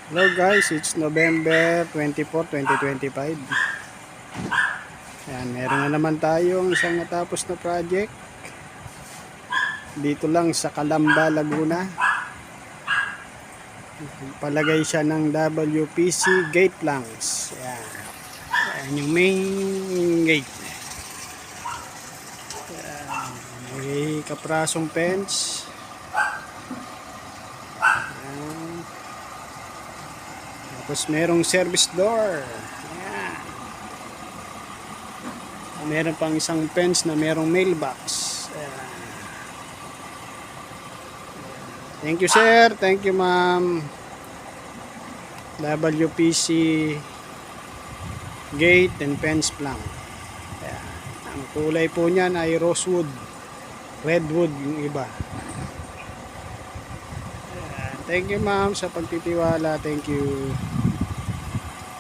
Hello guys, it's November 24, 2025. Ayan, meron na naman tayong isang natapos na project. Dito lang sa Calamba, Laguna. Palagay siya ng WPC gate planks. Ayan. Ayan yung main gate. Ayan. May kaprasong fence. Ayan. Tapos merong service door. Ayan. Meron pang isang fence na merong mailbox. Ayan. Thank you sir, thank you ma'am. WPC gate and fence plank. Ayan. Ang kulay po niyan ay rosewood, redwood yung iba. Ayan. Thank you ma'am sa pagtitiwala, thank you.